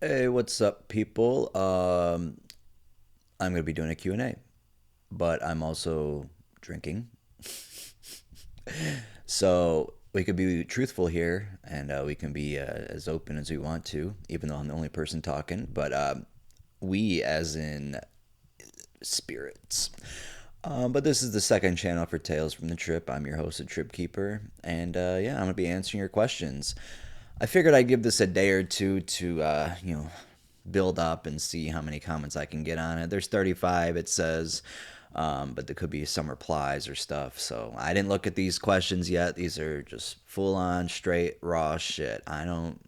Hey, what's up, people? I'm going to be doing a Q&A, but I'm also drinking. So we could be truthful here, and we can be as open as we want to, even though I'm the only person talking. But we, as in spirits. But this is the second channel for Tales from the Trip. I'm your host, the Trip Keeper, and yeah, I'm going to be answering your questions. I figured I'd give this a day or two to, build up and see how many comments I can get on it. There's 35, it says, but there could be some replies or stuff. So I didn't look at these questions yet. These are just full on, straight, raw shit. I don't.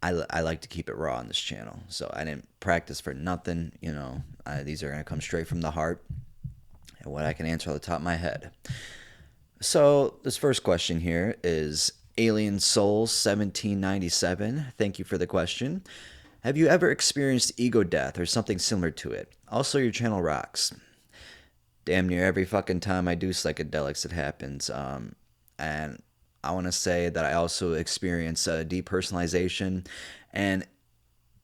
I like to keep it raw on this channel, so I didn't practice for nothing. These are gonna come straight from the heart and what I can answer off the top of my head. So this first question here is Alien Souls 1797. Thank you for the question. Have you ever experienced ego death or something similar to it? Also, your channel rocks. Damn near every fucking time I do psychedelics, it happens. And I want to say that I also experience depersonalization. And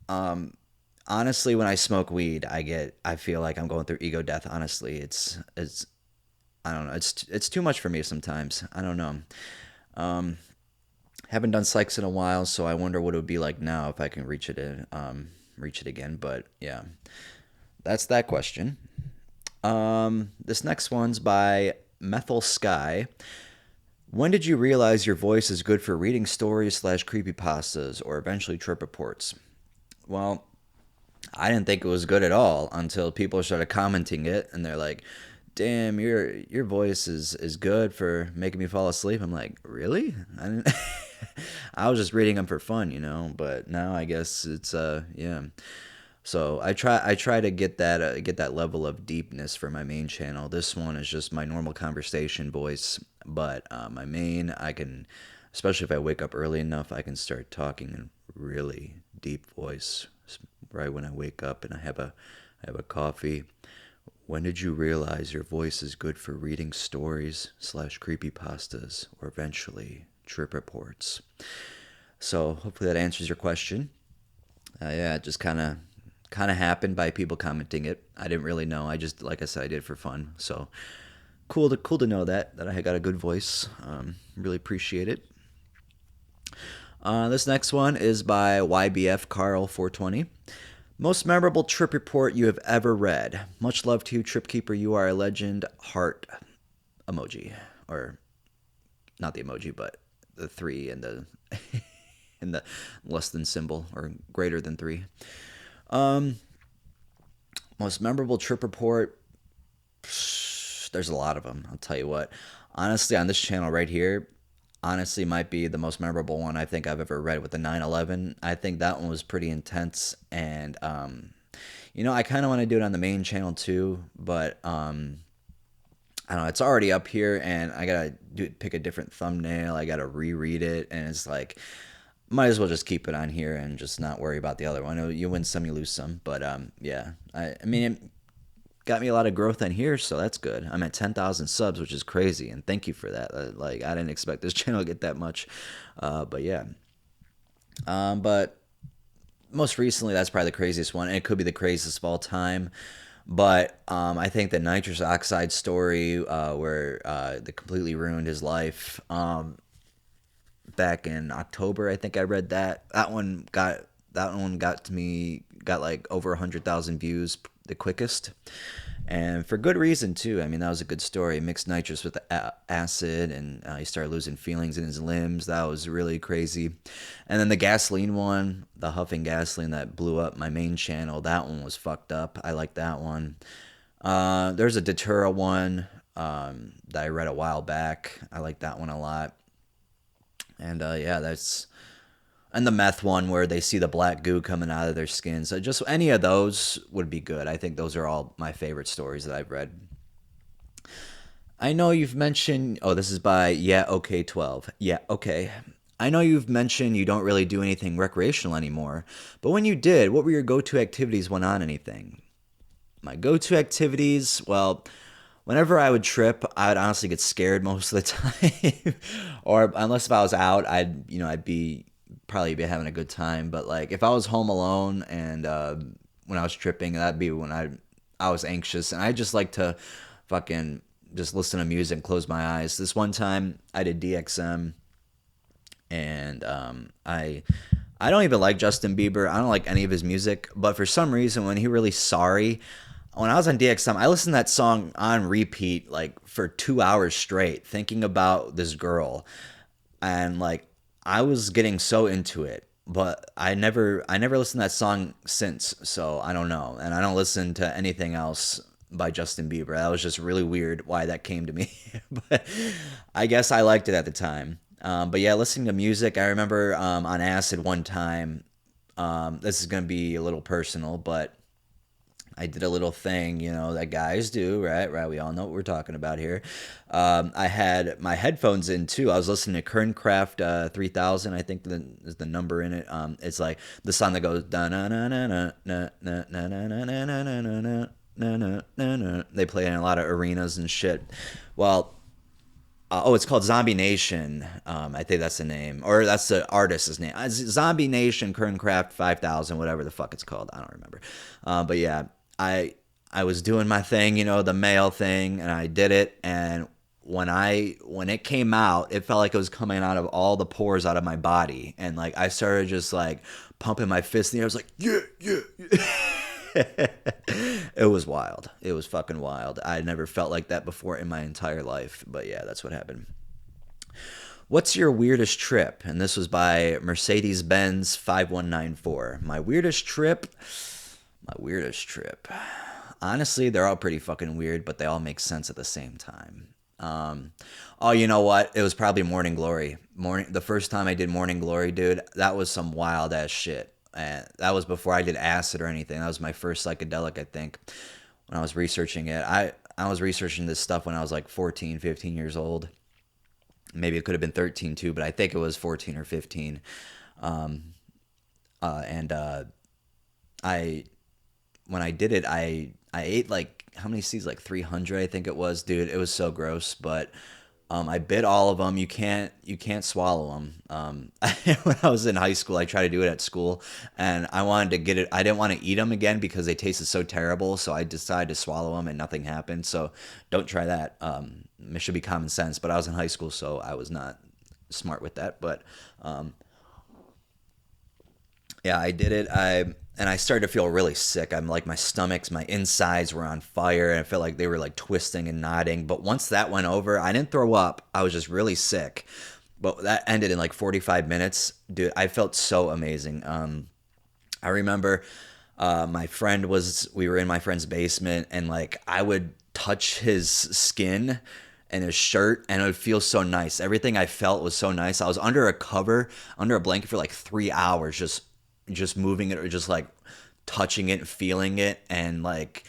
honestly, when I smoke weed, I feel like I'm going through ego death. Honestly, it's I don't know. It's too much for me sometimes. I don't know. Um, haven't done psychs in a while, so I wonder what it would be like now if I can reach it again. But yeah, that's that question. This next one's by Methyl Sky. When did you realize your voice is good for reading stories slash creepypastas or eventually trip reports? Well, I didn't think it was good at all until people started commenting it, and they're like, "Damn, your voice is good for making me fall asleep." I'm like, "Really?" I didn't. I was just reading them for fun. But now I guess it's yeah. So I try to get that level of deepness for my main channel. This one is just my normal conversation voice, but my main I can, especially if I wake up early enough, I can start talking in really deep voice right when I wake up and I have a coffee. When did you realize your voice is good for reading stories slash creepypastas or eventually trip reports? So hopefully that answers your question. Yeah, it just kind of happened by people commenting it. I didn't really know. I just, like I said, I did it for fun. So cool to know that I got a good voice. Really appreciate it. This next one is by YBF Carl 420. Most memorable trip report you have ever read. Much love to you, Trip Keeper. You are a legend. Heart emoji, or not the emoji, but the three and the and the less than symbol or greater than three. Um, Most memorable trip report. There's a lot of them. I'll tell you what. Honestly, on this channel right here, honestly might be the most memorable one I think I've ever read with the 9/11. I think that one was pretty intense, and I kind of want to do it on the main channel too, but I don't know. It's already up here, and I gotta pick a different thumbnail. I gotta reread it, and it's like might as well just keep it on here and just not worry about the other one. I know you win some, you lose some, but yeah. I mean, it got me a lot of growth on here, so that's good. I'm at 10,000 subs, which is crazy, and thank you for that. Like, I didn't expect this channel to get that much, but yeah. But most recently, that's probably the craziest one, and it could be the craziest of all time. But I think the nitrous oxide story, where they completely ruined his life, back in October, I think I read that. That one got to me, got like over 100,000 views the quickest, and for good reason too. I mean, that was a good story. He mixed nitrous with acid, and he started losing feelings in his limbs. That was really crazy. And then the gasoline one, the huffing gasoline that blew up my main channel, that one was fucked up. I like that one. There's a Datura one that I read a while back. I like that one a lot. And yeah, that's and the meth one where they see the black goo coming out of their skin. So just any of those would be good. I think those are all my favorite stories that I've read. I know you've mentioned. Oh, this is by Yeah Okay 12. Yeah Okay. I know you've mentioned you don't really do anything recreational anymore, but when you did, what were your go-to activities when on anything? My go-to activities, well, whenever I would trip, I would honestly get scared most of the time, or unless if I was out, I'd be probably be having a good time. But like if I was home alone and when I was tripping, that'd be when I was anxious, and I just like to fucking just listen to music and close my eyes. This one time I did DXM, and I don't even like Justin Bieber. I don't like any of his music, but for some reason when he released Sorry, when I was on DXM, I listened to that song on repeat like for 2 hours straight, thinking about this girl, and like I was getting so into it. But I never listened to that song since, so I don't know, and I don't listen to anything else by Justin Bieber. That was just really weird why that came to me, but I guess I liked it at the time. But yeah, listening to music, I remember on acid one time. This is gonna be a little personal, but I did a little thing, that guys do, right? Right. We all know what we're talking about here. I had my headphones in too. I was listening to Kerncraft 3000. I think is the number in it. It's like the song that goes da na na na na na na na na na na na na na na na na. They play in a lot of arenas and shit. Well, it's called Zombie Nation. I think that's the name, or that's the artist's name. Zombie Nation, Kerncraft 5000, whatever the fuck it's called. I don't remember. But yeah, I was doing my thing, the male thing, and I did it. And when it came out, it felt like it was coming out of all the pores out of my body, and like I started just like pumping my fist in the air. I was like, yeah, yeah, yeah. It was wild. It was fucking wild. I never felt like that before in my entire life. But yeah, that's what happened. What's your weirdest trip? And this was by Mercedes Benz 5194. My weirdest trip. My weirdest trip. Honestly, they're all pretty fucking weird, but they all make sense at the same time. Oh, you know what? It was probably Morning Glory. The first time I did Morning Glory, dude, that was some wild ass shit. And that was before I did acid or anything. That was my first psychedelic, I think, when I was researching it. I was researching this stuff when I was like 14, 15 years old. Maybe it could have been 13 too, but I think it was 14 or 15. And I when I did it, I ate like how many seeds? Like 300, I think it was, dude. It was so gross, but I bit all of them. You can't swallow them. When I was in high school, I tried to do it at school, and I wanted to get it. I didn't want to eat them again because they tasted so terrible. So I decided to swallow them, and nothing happened. So don't try that. It should be common sense. But I was in high school, so I was not smart with that. But yeah, I did it. I started to feel really sick. I'm like my insides were on fire, and I felt like they were like twisting and nodding. But once that went over, I didn't throw up. I was just really sick. But that ended in like 45 minutes, dude. I felt so amazing. I remember we were in my friend's basement, and like I would touch his skin and his shirt, and it would feel so nice. Everything I felt was so nice. I was under a blanket for like 3 hours, just moving it or just like touching it and feeling it, and like,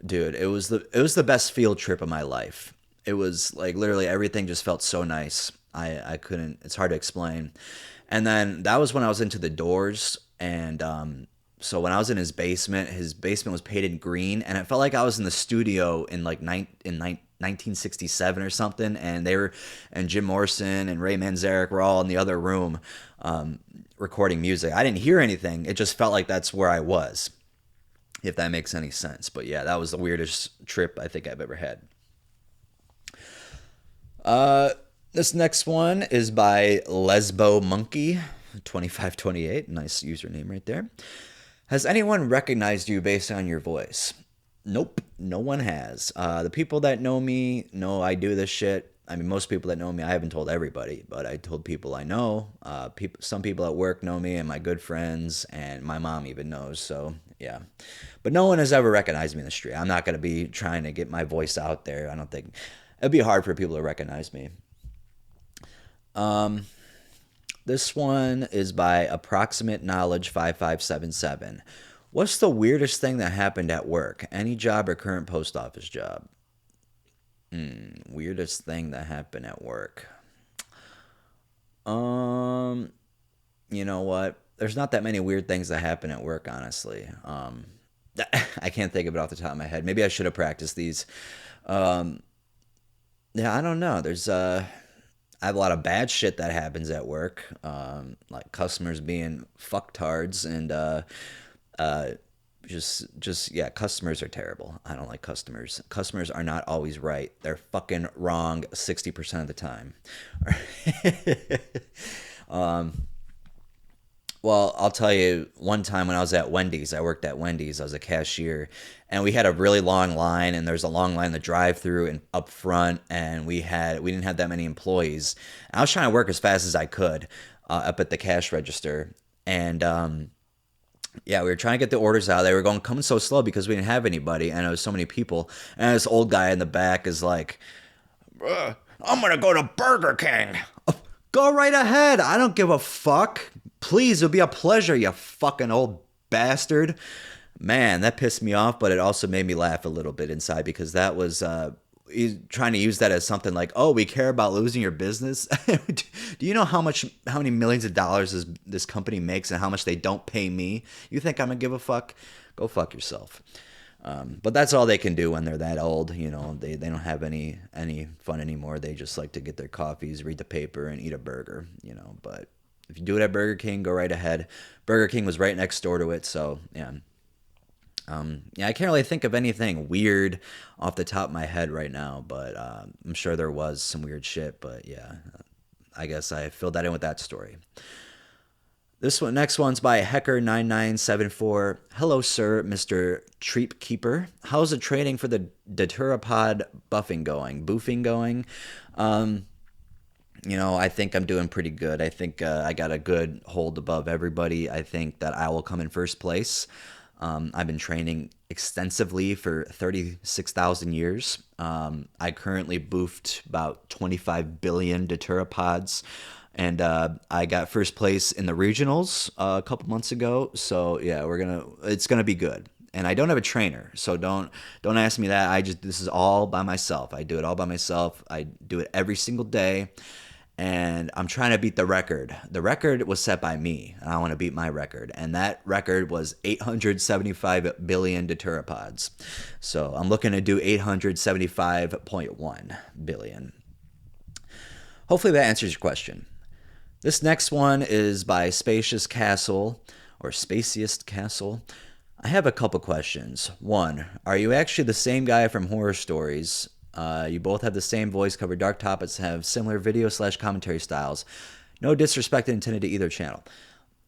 dude, it was the best field trip of my life. It was like literally everything just felt so nice. I couldn't, it's hard to explain. And then that was when I was into the Doors, and so when I was in his basement was painted green, and it felt like I was in the studio in like 1967 or something, and Jim Morrison and Ray Manzarek were all in the other room recording music. I didn't hear anything. It just felt like that's where I was, if that makes any sense. But yeah, that was the weirdest trip I think I've ever had. This next one is by Lesbo Monkey 2528. Nice username right there. Has anyone recognized you based on your voice? Nope, no one has. The people that know me know I do this shit. I mean, most people that know me, I haven't told everybody, but I told people I know. Some people at work know me, and my good friends, and my mom even knows. So yeah, but no one has ever recognized me in the street. I'm not gonna be trying to get my voice out there. I don't think it'd be hard for people to recognize me. This one is by Approximate Knowledge 5577. What's the weirdest thing that happened at work? Any job or current post office job? Weirdest thing that happened at work. Um, you know what? There's not that many weird things that happen at work, honestly. I can't think of it off the top of my head. Maybe I should have practiced these. Um, yeah, I don't know. I have a lot of bad shit that happens at work, like customers being fucktards and uh, just yeah, customers are terrible. I don't like customers. Customers are not always right. They're fucking wrong 60% of the time. Well, I'll tell you, one time when I was at Wendy's, I worked at Wendy's, I was a cashier, and we had a really long line, and there's a long line in the drive-through and up front, and we didn't have that many employees. And I was trying to work as fast as I could up at the cash register, and yeah, we were trying to get the orders out. They were going coming so slow because we didn't have anybody, and it was so many people. And this old guy in the back is like, I'm gonna go to Burger King. Go right ahead. I don't give a fuck. Please, it'll be a pleasure, you fucking old bastard. Man, that pissed me off, but it also made me laugh a little bit inside because that was he's trying to use that as something like, oh, we care about losing your business. Do you know how many millions of dollars this company makes and how much they don't pay me? You think I'm gonna give a fuck? Go fuck yourself. But that's all they can do when they're that old. You know, they don't have any fun anymore. They just like to get their coffees, read the paper, and eat a burger. You know, but if you do it at Burger King, go right ahead. Burger King was right next door to it, so yeah. Yeah, I can't really think of anything weird off the top of my head right now, but I'm sure there was some weird shit. But yeah, I guess I filled that in with that story. Next one's by Hecker9974. Hello, sir, Mr. Treep Keeper. How's the training for the Deuteropod boofing going? You know, I think I'm doing pretty good. I think I got a good hold above everybody. I think that I will come in first place. I've been training extensively for 36,000 years. I currently boofed about 25 billion deuteropods, and I got first place in the regionals a couple months ago. So yeah, it's gonna be good. And I don't have a trainer, so don't ask me that. This is all by myself. I do it all by myself. I do it every single day. And I'm trying to beat the record. The record was set by me, and I want to beat my record. And that record was 875 billion deuteropods. So I'm looking to do 875.1 billion. Hopefully that answers your question. This next one is by Spacious Castle, or Spaciest Castle. I have a couple questions. One, are you actually the same guy from Horror Stories? You both have the same voice, cover dark topics, have similar video/commentary styles. No disrespect intended to either channel.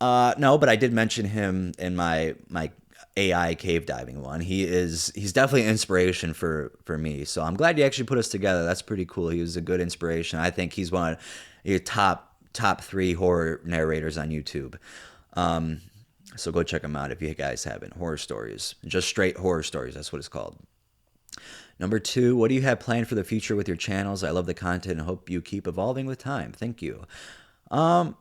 No, but I did mention him in my AI cave diving one. He's definitely an inspiration for me. So I'm glad you actually put us together. That's pretty cool. He was a good inspiration. I think he's one of your top 3 horror narrators on YouTube. So go check him out if you guys haven't. Horror Stories, just straight Horror Stories. That's what it's called. Number 2, what do you have planned for the future with your channels? I love the content and hope you keep evolving with time. Thank you. I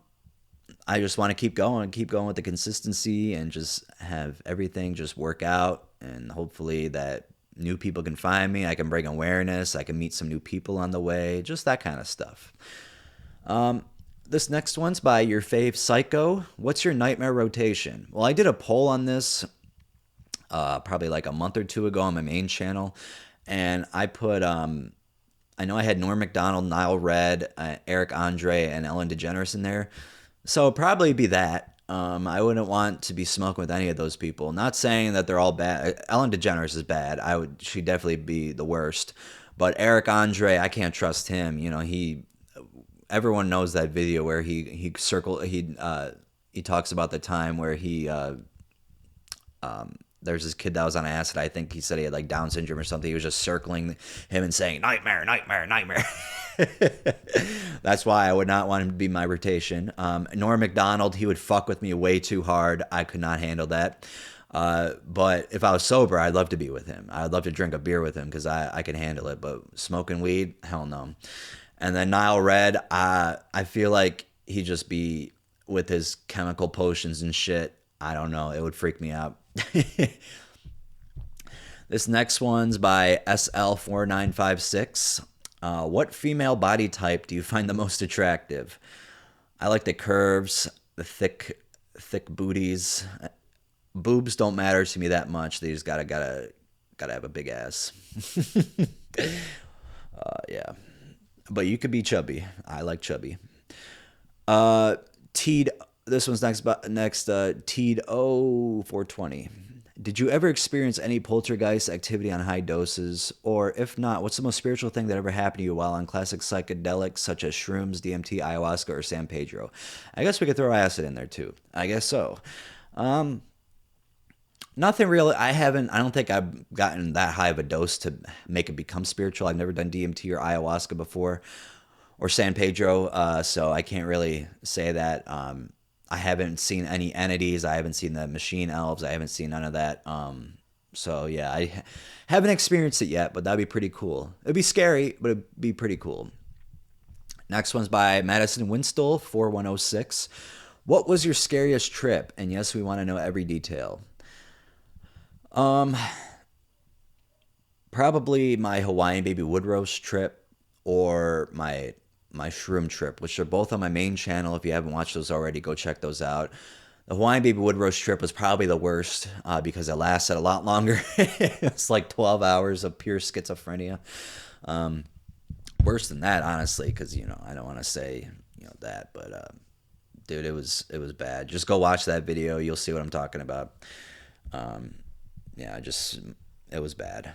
just want to keep going with the consistency and just have everything just work out, and hopefully that new people can find me. I can bring awareness. I can meet some new people on the way. Just that kind of stuff. This next one's by Your Fave Psycho. What's your nightmare rotation? Well, I did a poll on this probably like a month or 2 ago on my main channel. And I put, I know I had Norm Macdonald, Nile Red, Eric Andre, and Ellen DeGeneres in there. So it'd probably be that. I wouldn't want to be smoking with any of those people. Not saying that they're all bad. Ellen DeGeneres is bad. She'd definitely be the worst. But Eric Andre, I can't trust him. You know, everyone knows that video where he talks about the time where there's this kid that was on acid. I think he said he had like Down syndrome or something. He was just circling him and saying, nightmare, nightmare, nightmare. That's why I would not want him to be my rotation. Norm Macdonald, he would fuck with me way too hard. I could not handle that. But if I was sober, I'd love to be with him. I'd love to drink a beer with him because I can handle it. But smoking weed, hell no. And then Nile Red, I feel like he'd just be with his chemical potions and shit. I don't know. It would freak me out. This next one's by SL4956. What female body type do you find the most attractive? I like the curves, the thick booties. Boobs don't matter to me that much. They just gotta have a big ass. Yeah. but you could be chubby. I like chubby. Uh, Teed. This one's next. Next. Teed O 420. Did you ever experience any poltergeist activity on high doses? Or if not, what's the most spiritual thing that ever happened to you while on classic psychedelics such as shrooms, DMT, ayahuasca, or San Pedro? I guess we could throw acid in there too. I guess so. Um, Nothing really. I don't think I've gotten that high of a dose to make it become spiritual. I've never done DMT or ayahuasca before or San Pedro, so I can't really say that. I haven't seen any entities. I haven't seen the machine elves. I haven't seen none of that. So yeah, haven't experienced it yet, but that'd be pretty cool. It'd be scary, but it'd be pretty cool. Next one's by Madison Winstall 4106. What was your scariest trip? And yes, we want to know every detail. Um, Probably my Hawaiian baby wood roast trip or my shroom trip, which are both on my main channel. If you haven't watched those already, go check those out. The Hawaiian baby wood roast trip was probably the worst because it lasted a lot longer. It's like 12 hours of pure schizophrenia. Um, Worse than that, honestly, because I don't want to say that, but dude, it was bad. Just go watch that video. You'll see what I'm talking about. Um, yeah, just it was bad.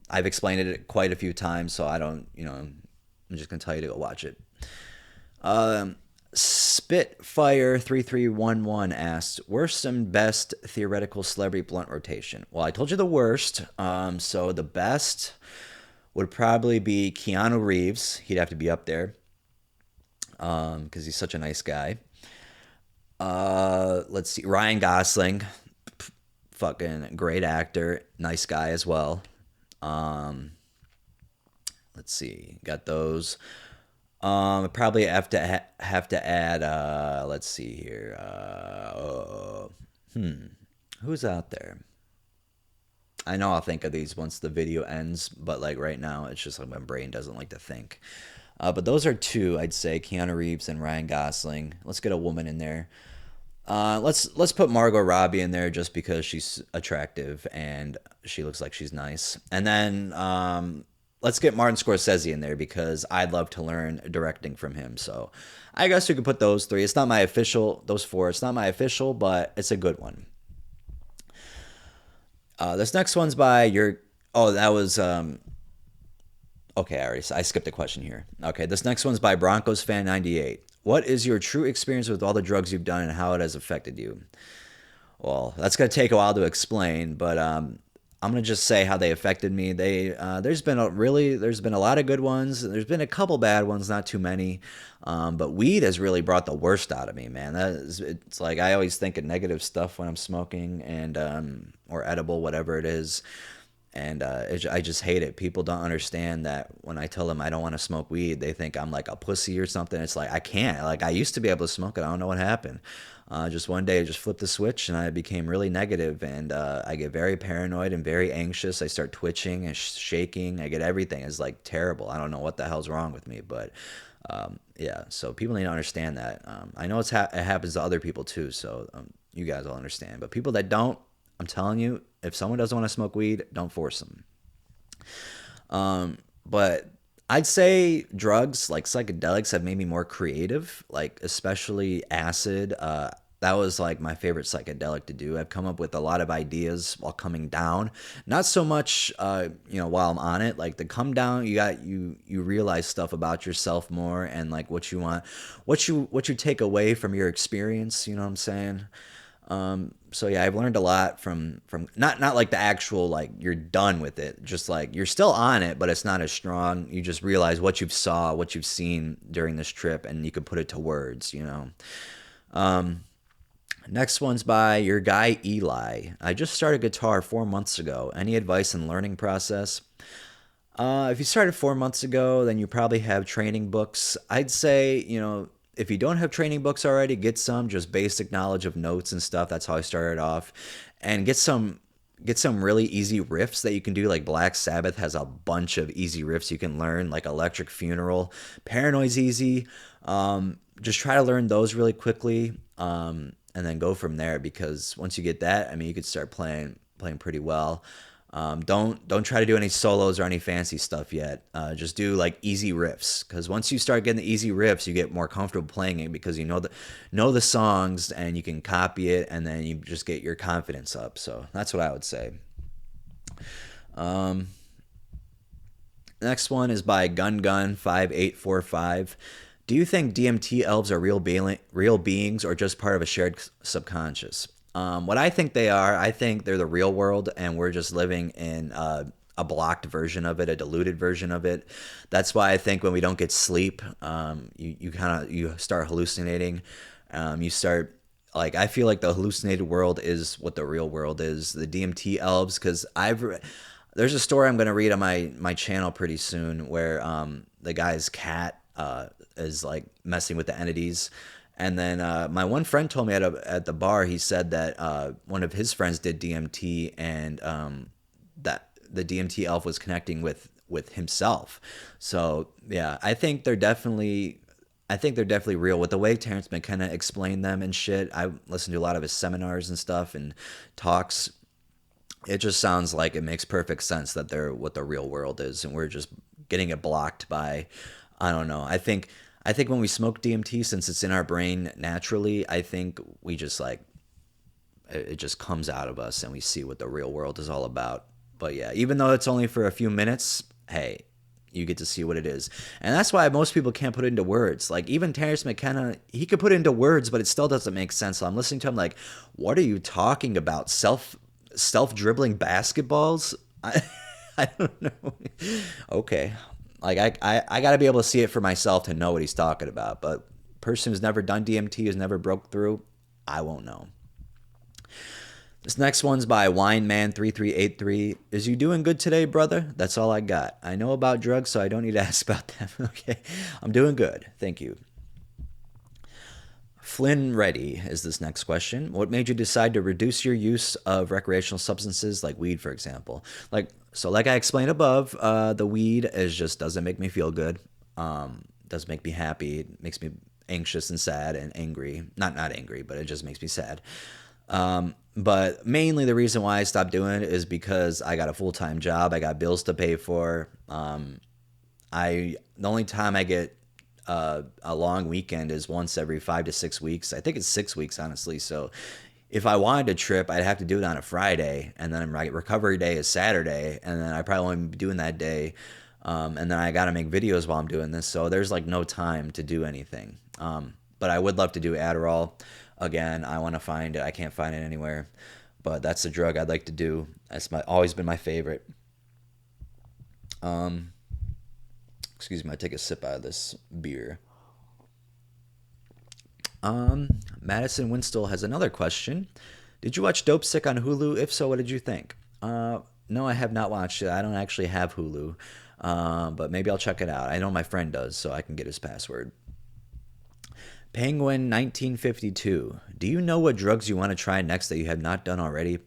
I've explained it quite a few times, so I don't, I'm just gonna tell you to go watch it. Um, Spitfire 3311 asked, worst and best theoretical celebrity blunt rotation. Well, I told you the worst. So the best would probably be Keanu Reeves. He'd have to be up there because he's such a nice guy. Let's see, Ryan Gosling, fucking great actor, nice guy as well. Um, let's see, got those. Probably have to add. Let's see here. Who's out there? I know I'll think of these once the video ends, but like right now, it's just like my brain doesn't like to think. But those are two, I'd say, Keanu Reeves and Ryan Gosling. Let's get a woman in there. Let's put Margot Robbie in there just because she's attractive and she looks like she's nice. And then let's get Martin Scorsese in there because I'd love to learn directing from him. So I guess you could put those three. It's not my official, those four. It's not my official, but it's a good one. This next one's by your. Oh, that was okay. I skipped a question here. Okay, this next one's by Broncos fan 98. What is your true experience with all the drugs you've done and how it has affected you? Well, that's gonna take a while to explain, but I'm gonna just say how they affected me. There's been a lot of good ones. There's been a couple bad ones, not too many. But weed has really brought the worst out of me, man. It's like I always think of negative stuff when I'm smoking and or edible, whatever it is. And I just hate it. People don't understand that when I tell them I don't want to smoke weed, they think I'm like a pussy or something. It's like I can't. Like I used to be able to smoke it. I don't know what happened. Just one day I just flipped the switch and I became really negative and I get very paranoid and very anxious. I start twitching and shaking. I get everything. It's like terrible. I don't know what the hell's wrong with me, but yeah. So people need to understand that. I know it happens to other people too. So you guys will understand. But people that don't, I'm telling you, if someone doesn't want to smoke weed, don't force them. But I'd say drugs like psychedelics have made me more creative, like especially acid. That was like my favorite psychedelic to do. I've come up with a lot of ideas while coming down. Not so much, while I'm on it. Like the come down, you realize stuff about yourself more and like what you want, what you take away from your experience. You know what I'm saying? So yeah, I've learned a lot from not like the actual like you're done with it, just like you're still on it, but it's not as strong. You just realize what you've seen during this trip, and you can put it to words. Um, Next one's by your guy Eli. I just started guitar 4 months ago. Any advice in learning process? If you started 4 months ago, then you probably have training books. I'd say, if you don't have training books already, get some just basic knowledge of notes and stuff. That's how I started off, and get some really easy riffs that you can do. Like Black Sabbath has a bunch of easy riffs you can learn, like Electric Funeral. Paranoid's easy. Just try to learn those really quickly, and then go from there. Because once you get that, I mean, you could start playing pretty well. Don't try to do any solos or any fancy stuff yet. Just do like easy riffs, because once you start getting the easy riffs, you get more comfortable playing it because you know the songs and you can copy it, and then you just get your confidence up. So that's what I would say. Um, Next one is by Gun5845. Do you think DMT elves are real beings or just part of a shared subconscious? What I think they are, I think they're the real world, and we're just living in a blocked version of it, a diluted version of it. That's why I think when we don't get sleep, you start hallucinating. You start like, I feel like the hallucinated world is what the real world is. The DMT elves, because there's a story I'm going to read on my channel pretty soon where the guy's cat is like messing with the entities. And then my one friend told me at the bar, he said that one of his friends did DMT, and that the DMT elf was connecting with himself. So yeah, I think they're definitely real. With the way Terrence McKenna explained them and shit, I listened to a lot of his seminars and stuff and talks. It just sounds like it makes perfect sense that they're what the real world is, and we're just getting it blocked by, I don't know. I think when we smoke DMT, since it's in our brain naturally, I think we just like it just comes out of us and we see what the real world is all about. But yeah, even though it's only for a few minutes, hey, you get to see what it is. And that's why most people can't put it into words. Like even Terrence McKenna, he could put it into words, but it still doesn't make sense. So I'm listening to him like, what are you talking about? Self dribbling basketballs? I don't know. Okay. Like I got to be able to see it for myself to know what he's talking about. But person who's never done DMT, who's never broke through, I won't know. This next one's by Wineman3383. Is you doing good today, brother? That's all I got. I know about drugs, so I don't need to ask about them. Okay. I'm doing good. Thank you. Flynn Reddy is this next question. What made you decide to reduce your use of recreational substances like weed, for example? Like I explained above, the weed is just doesn't make me feel good. Doesn't make me happy. It makes me anxious and sad and angry. Not angry, but it just makes me sad. But mainly the reason why I stopped doing it is because I got a full-time job. I got bills to pay for. The only time I get a long weekend is once every 5 to 6 weeks. I think it's 6 weeks, honestly. So if I wanted to trip, I'd have to do it on a Friday, and then my recovery day is Saturday, and then I probably won't be doing that day. And then I got to make videos while I'm doing this. So there's like no time to do anything. But I would love to do Adderall. Again, I want to find it. I can't find it anywhere. But that's the drug I'd like to do. That's always been my favorite. Excuse me, I take a sip out of this beer. Madison Winstall has another question. Did you watch Dope Sick on Hulu? If so, what did you think? No, I have not watched it. I don't actually have Hulu. But maybe I'll check it out. I know my friend does, so I can get his password. Penguin 1952. Do you know what drugs you want to try next that you have not done already?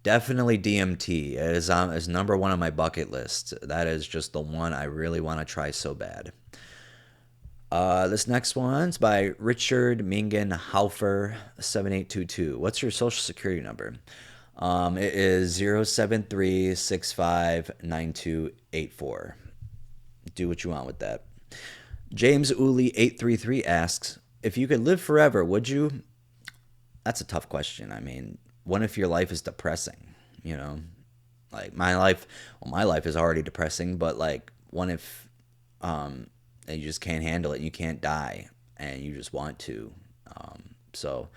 Definitely DMT. It is number one on my bucket list. That is just the one I really want to try so bad. This next one's by Richard Mingen Haufer 7822. What's your social security number? It is 073659284. Do what you want with that. James Uli 833 asks, if you could live forever, would you? That's a tough question. I mean, what if your life is depressing? You know, like my life is already depressing, but like, what if you just can't handle it, you can't die, and you just want to? So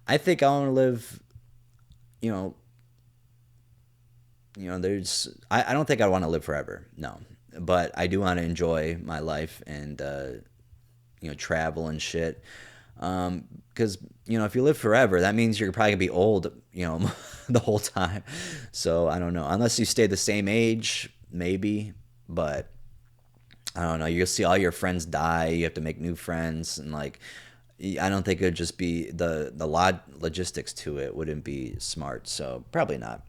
I think I want to live, I don't think I want to live forever, no, but I do want to enjoy my life and travel and shit. Because if you live forever, that means you're probably gonna be old, the whole time. So I don't know, unless you stay the same age, maybe. But I don't know. You'll see all your friends die. You have to make new friends, and like, I don't think it'd just be the logistics to it wouldn't be smart. So probably not.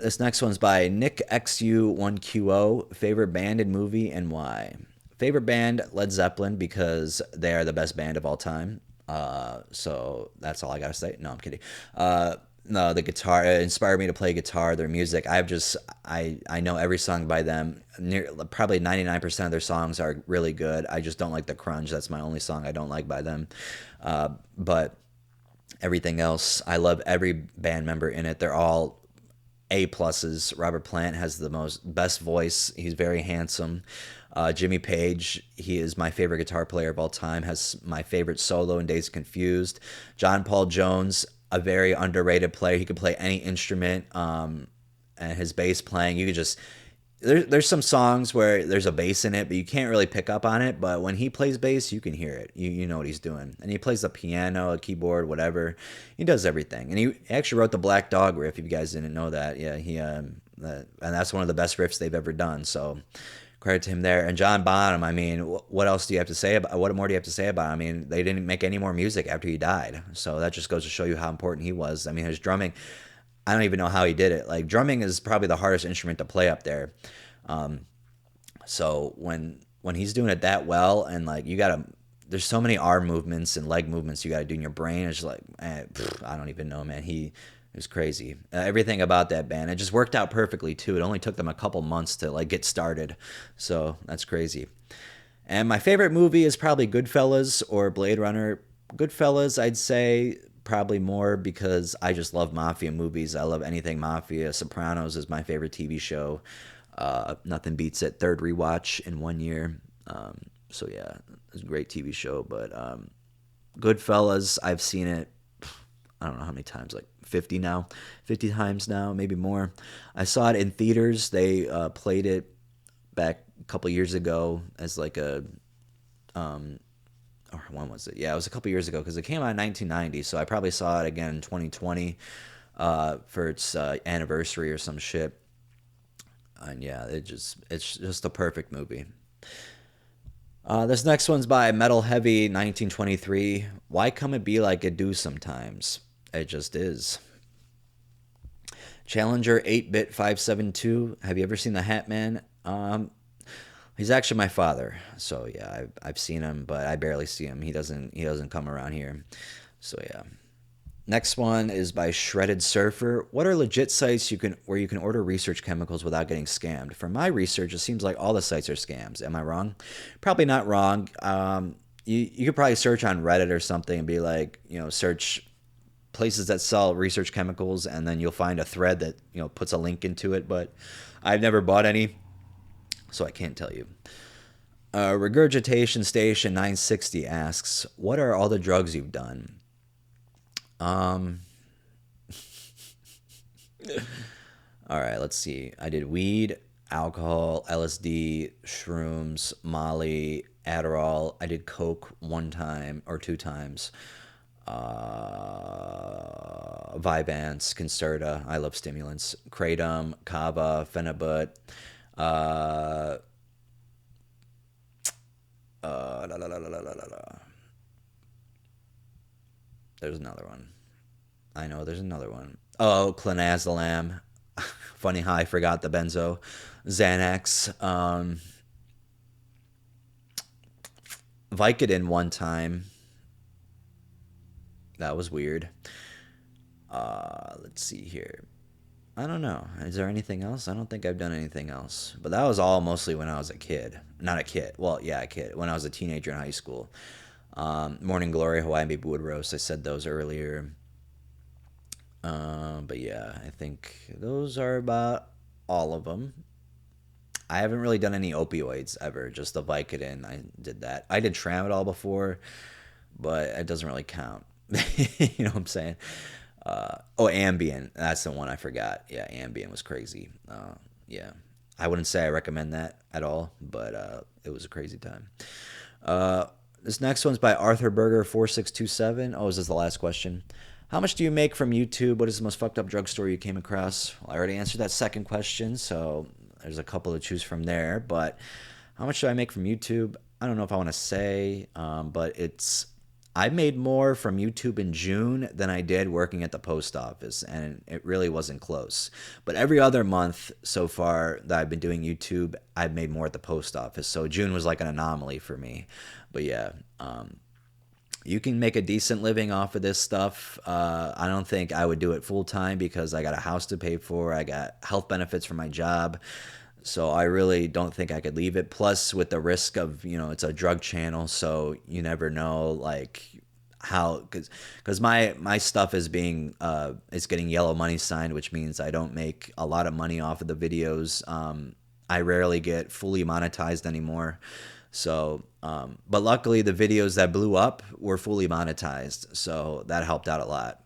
This next one's by Nick XU1QO. Favorite band and movie and why? Favorite band, Led Zeppelin, because they are the best band of all time. So that's all I gotta say. No, I'm kidding. No, the guitar it inspired me to play guitar. Their music, I know every song by them. Probably 99% of their songs are really good. I just don't like the crunge. That's my only song I don't like by them. But everything else, I love every band member in it. They're all A pluses. Robert Plant has the most best voice. He's very handsome. Jimmy Page, he is my favorite guitar player of all time. Has my favorite solo in Days Confused. John Paul Jones, a very underrated player. He could play any instrument. And his bass playing, you could just there's some songs where there's a bass in it, but you can't really pick up on it. But when he plays bass, you can hear it. You know what he's doing. And he plays the piano, a keyboard, whatever. He does everything. And he actually wrote the Black Dog riff. If you guys didn't know that, yeah, and that's one of the best riffs they've ever done. So credit to him there. And John Bonham, I mean, what else do you have to say about? What more do you have to say about him? I mean, they didn't make any more music after he died. So that just goes to show you how important he was. I mean, his drumming. I don't even know how he did it. Like drumming is probably the hardest instrument to play up there. So when he's doing it that well, and like you gotta, there's so many arm movements and leg movements you gotta do in your brain. It's just like I don't even know, man. He it was crazy. Everything about that band, it just worked out perfectly too. It only took them a couple months to like get started, so that's crazy. And my favorite movie is probably Goodfellas or Blade Runner. Goodfellas, I'd say probably more because I just love mafia movies. I love anything mafia. Sopranos is my favorite TV show. Nothing beats it. Third rewatch in 1 year. So yeah, it's a great TV show. But Goodfellas, I've seen it. I don't know how many times, like 50 now, 50 times now, maybe more. I saw it in theaters. They played it back a couple years ago as like a or when was it? Yeah, it was a couple years ago because it came out in 1990. So I probably saw it again in 2020 for its anniversary or some shit. And yeah, it's just a perfect movie. This next one's by Metal Heavy 1923. Why come it be like it do sometimes? It just is. Challenger 8-bit 572. Have you ever seen the Hat Man? He's actually my father, so yeah, I've seen him, but I barely see him. He doesn't come around here, so yeah. Next one is by Shredded Surfer. What are legit sites where you can order research chemicals without getting scammed? From my research, it seems like all the sites are scams. Am I wrong? Probably not wrong. You could probably search on Reddit or something and be like, search places that sell research chemicals, and then you'll find a thread that puts a link into it. But I've never bought any, so I can't tell you. Regurgitation Station 960 asks, "What are all the drugs you've done?" Um, all right, let's see. I did weed, alcohol, LSD, shrooms, Molly, Adderall. I did coke one time or two times. Vyvanse, Concerta. I love stimulants. Kratom, Kava, Phenibut. Uh, la, la, la, la, la, la, la. There's another one. I know there's another one. Oh, clonazepam. Funny how I forgot the benzo. Xanax. Vicodin one time. That was weird. Let's see here. I don't know. Is there anything else? I don't think I've done anything else. But that was all mostly when I was a kid. Not a kid. Well, yeah, a kid. When I was a teenager in high school. Morning Glory, Hawaiian Baby Wood Roast. I said those earlier. But yeah, I think those are about all of them. I haven't really done any opioids ever. Just the Vicodin. I did that. I did Tramadol before, but it doesn't really count. You know what I'm saying? Ambien. That's the one I forgot. Yeah, Ambien was crazy. Yeah. I wouldn't say I recommend that at all, but it was a crazy time. This next one's by Arthur Berger 4627. Oh, is this the last question? How much do you make from YouTube? What is the most fucked up drug story you came across? Well, I already answered that second question, so there's a couple to choose from there. But how much do I make from YouTube? I don't know if I want to say, but I made more from YouTube in June than I did working at the post office, and it really wasn't close. But every other month so far that I've been doing YouTube, I've made more at the post office. So June was like an anomaly for me. But yeah, You can make a decent living off of this stuff. I don't think I would do it full time because I got a house to pay for. I got health benefits from my job. So I really don't think I could leave it. Plus, with the risk of, it's a drug channel, so you never know, like, how, because my stuff is being it's getting yellow money signed, which means I don't make a lot of money off of the videos. I rarely get fully monetized anymore. So, but luckily the videos that blew up were fully monetized, so that helped out a lot.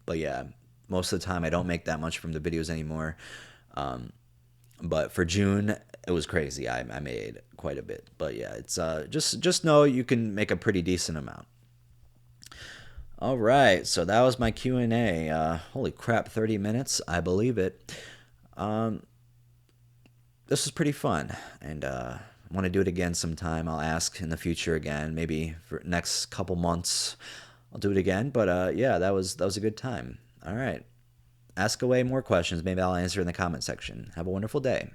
But yeah, most of the time I don't make that much from the videos anymore. But for June, it was crazy. I made quite a bit. But yeah, it's just know you can make a pretty decent amount. All right, so that was my Q&A. Holy crap, 30 minutes. I believe it. This was pretty fun, and I want to do it again sometime. I'll ask in the future again, maybe for next couple months. I'll do it again. But yeah, that was a good time. All right, ask away more questions. Maybe I'll answer in the comment section. Have a wonderful day.